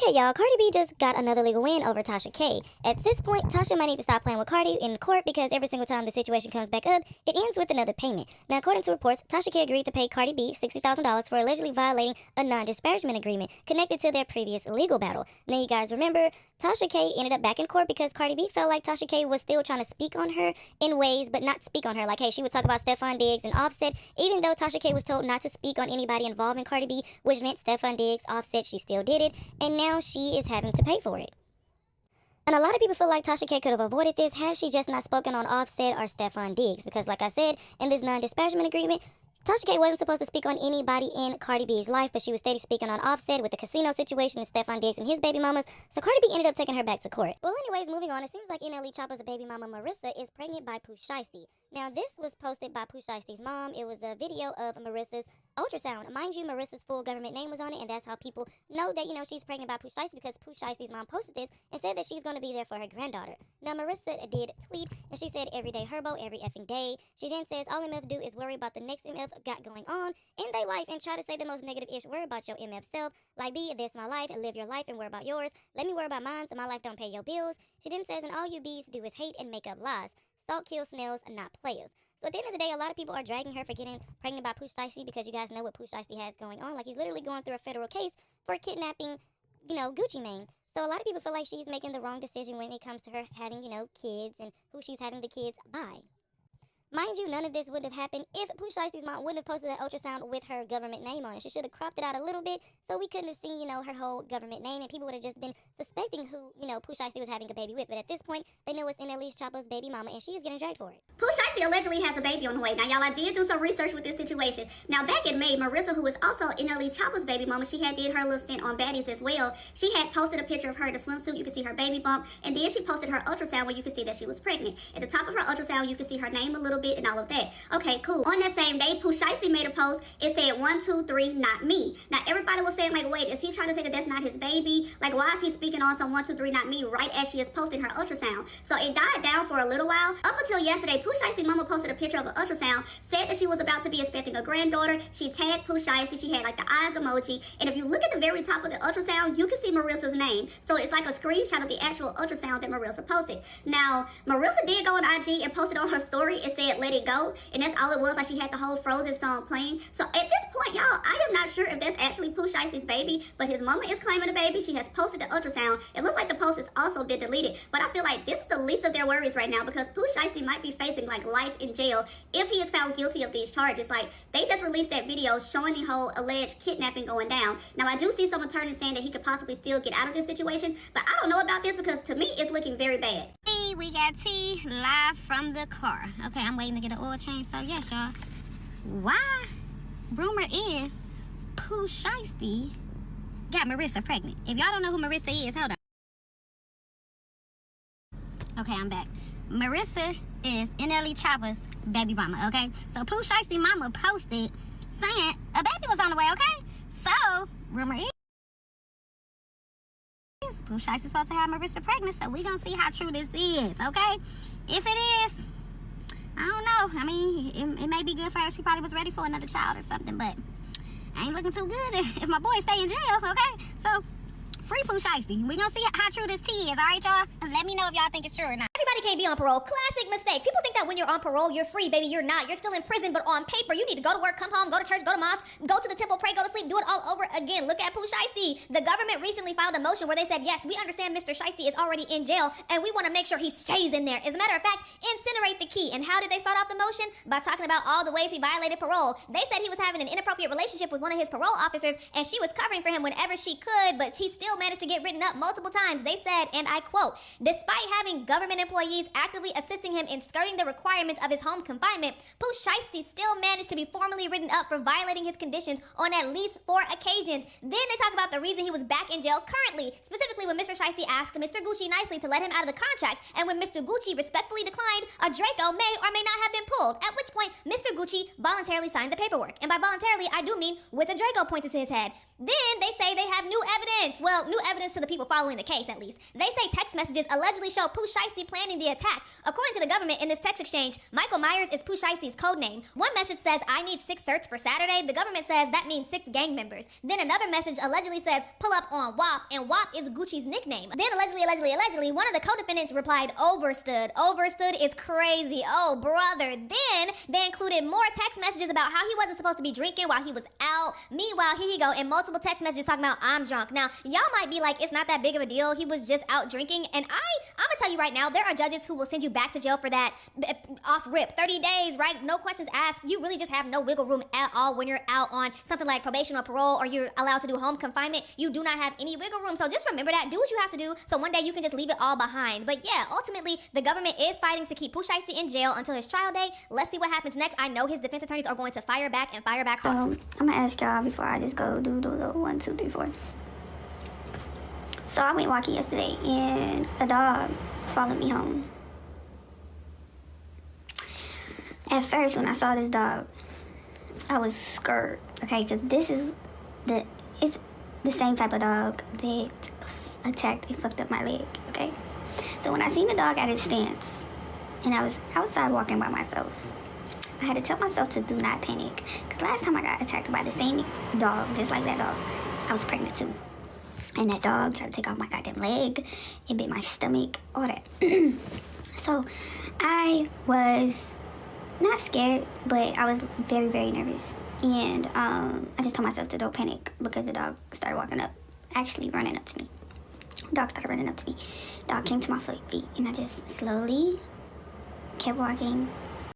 Okay, y'all, Cardi B just got another legal win over Tasha K. At this point, Tasha might need to stop playing with Cardi in court because every single time the situation comes back up, it ends with another payment. Now, according to reports, Tasha K agreed to pay Cardi B $60,000 for allegedly violating a non-disparagement agreement connected to their previous legal battle. Now, you guys remember, Tasha K ended up back in court because Cardi B felt like Tasha K was still trying to speak on her in ways, but not speak on her. Like, hey, she would talk about Stefan Diggs and Offset, even though Tasha K was told not to speak on anybody involving Cardi B, which meant Stefan Diggs, Offset, she still did it, and now she is having to pay for it. And a lot of people feel like Tasha K could have avoided this had she just not spoken on Offset or Stefan Diggs, because like I said, in this non-disparagement agreement, Tasha K wasn't supposed to speak on anybody in Cardi B's life, but she was steady speaking on Offset with the casino situation and Stefan Diggs and his baby mamas, so Cardi B ended up taking her back to court. Well, anyways, moving on, it seems like NLE Choppa's baby mama Marissa is pregnant by Pooh Shiesty. Now, this was posted by Pooh Shiesty's mom. It was a video of Marissa's ultrasound. Mind you, Marissa's full government name was on it, and that's how people know that, she's pregnant by Pooh Shiesty, because Pooh Shiesty's mom posted this and said that she's going to be there for her granddaughter. Now, Marissa did tweet, and she said, "Everyday herbo, every effing day." She then says, "All MF do is worry about the next MF got going on in their life and try to say the most negative-ish word about your MF self. Like, be this my life and live your life and worry about yours. Let me worry about mine so my life don't pay your bills." She then says, "And all you bees do is hate and make up lies. Salt kills snails, not players." So at the end of the day, a lot of people are dragging her for getting pregnant by Pooh Shiesty, because you guys know what Pooh Shiesty has going on. Like, he's literally going through a federal case for kidnapping, Gucci Mane. So a lot of people feel like she's making the wrong decision when it comes to her having, kids and who she's having the kids by. Mind you, none of this would have happened if Pooh Shiesty's mom wouldn't have posted that ultrasound with her government name on it. She should have cropped it out a little bit so we couldn't have seen, her whole government name, and people would have just been suspecting who, Pooh Shiesty was having a baby with. But at this point, they know it's NLE Choppa's baby mama, and she is getting dragged for it. Pooh Shiesty allegedly has a baby on the way. Now, y'all, I did do some research with this situation. Now, back in May, Marissa, who is also NLE Choppa's baby mama, she had did her little stint on Baddies as well. She had posted a picture of her in a swimsuit. You can see her baby bump, and then she posted her ultrasound where you can see that she was pregnant. At the top of her ultrasound, you can see her name a little bit and all of that. Okay, cool. On that same day, Pooh Shiesty made a post. It said 1, 2, 3, not me. Now, everybody was saying, like, wait, is he trying to say that that's not his baby? Like, why is he speaking on some 1, 2, 3, not me right as she is posting her ultrasound? So it died down for a little while. Up until yesterday, Pooh Shiesty mama posted a picture of an ultrasound, said that she was about to be expecting a granddaughter. She tagged Pooh Shiesty. She had, like, the eyes emoji. And if you look at the very top of the ultrasound, you can see Marissa's name. So it's like a screenshot of the actual ultrasound that Marissa posted. Now, Marissa did go on IG and posted on her story. It said, "Let it go." And that's all it was. Like, she had the whole Frozen song playing. So at this point, y'all, I am not sure if that's actually Pooh Shiesty's baby, but his mama is claiming the baby. She has posted the ultrasound. It looks like the post has also been deleted, but I feel like this is the least of their worries right now, because Pooh Shiesty might be facing like life in jail if he is found guilty of these charges. Like, they just released that video showing the whole alleged kidnapping going down. Now, I do see some attorneys saying that he could possibly still get out of this situation, but I don't know about this, because to me, it's looking very bad. Hey, we got T live from the car. Okay, I'm waiting to get an oil change. So yes, y'all. Why? Rumor is Pooh Shiesty got Marissa pregnant. If y'all don't know who Marissa is, hold on. Okay, I'm back. Marissa is NLE Choppa's baby mama, okay? So Pooh Shiesty mama posted saying a baby was on the way, okay? So, rumor is Pooh Shiesty's supposed to have Marissa pregnant, so we gonna see how true this is, okay? If it is, I don't know. I mean, it may be good for her. She probably was ready for another child or something, but I ain't looking too good if my boy stay in jail, okay? So, free Pooh Shiesty. We gonna see how true this tea is, all right, y'all? And let me know if y'all think it's true or not. Everybody can't be on parole. Classic mistake. People think that when you're on parole, you're free. Baby, you're not. You're still in prison, but on paper, you need to go to work, come home, go to church, go to mosque, go to the temple, pray, go to sleep, do it all over again. Look at Pooh Shiesty. The government recently filed a motion where they said, yes, we understand Mr. Shiesty is already in jail, and we want to make sure he stays in there. As a matter of fact, incinerate the key. And how did they start off the motion? By talking about all the ways he violated parole. They said he was having an inappropriate relationship with one of his parole officers, and she was covering for him whenever she could, but she still managed to get written up multiple times. They said, and I quote, "Despite having government employees actively assisting him in skirting the requirements of his home confinement, Pooh Shiesty still managed to be formally written up for violating his conditions on at least 4 occasions." Then they talk about the reason he was back in jail currently, specifically when Mr. Shiesty asked Mr. Gucci nicely to let him out of the contract, and when Mr. Gucci respectfully declined, a Draco may or may not have been pulled, at which point Mr. Gucci voluntarily signed the paperwork. And by voluntarily, I do mean with a Draco pointed to his head. Then they say they have new evidence. Well, new evidence to the people following the case, at least. They say text messages allegedly show Pooh Shiesty planning documenting the attack. According to the government, in this text exchange, Michael Myers is Pooh Shiesty's code name. One message says, I need 6 certs for Saturday. The government says that means 6 gang members. Then another message allegedly says, pull up on WAP, and WAP is Gucci's nickname. Then allegedly, one of the co-defendants replied, overstood. Overstood is crazy. Oh, brother. Then they included more text messages about how he wasn't supposed to be drinking while he was out. Meanwhile, here he go, and multiple text messages talking about, I'm drunk. Now, y'all might be like, it's not that big of a deal. He was just out drinking. And I'm gonna tell you right now, there are judges who will send you back to jail for that off rip. 30 days, right? No questions asked. You really just have no wiggle room at all when you're out on something like probation or parole, or you're allowed to do home confinement. You do not have any wiggle room. So just remember that. Do what you have to do, so one day you can just leave it all behind. But yeah, ultimately, the government is fighting to keep Pooh Shiesty in jail until his trial day. Let's see what happens next. I know his defense attorneys are going to fire back and fire back hard. I'm gonna ask y'all before I just go do the 1, 2, 3, 4. So I went walking yesterday, and a dog followed me home. At first, when I saw this dog, I was scared, okay, because it's the same type of dog that attacked and fucked up my leg, okay? So when I seen the dog at its stance, and I was outside walking by myself, I had to tell myself to do not panic, because last time I got attacked by the same dog, just like that dog, I was pregnant too. And that dog tried to take off my goddamn leg. It bit my stomach, all that. So I was not scared, but I was very, very nervous. And I just told myself to don't panic, because the dog started walking up, actually running up to me. Dog started running up to me. Dog came to my feet, and I just slowly kept walking,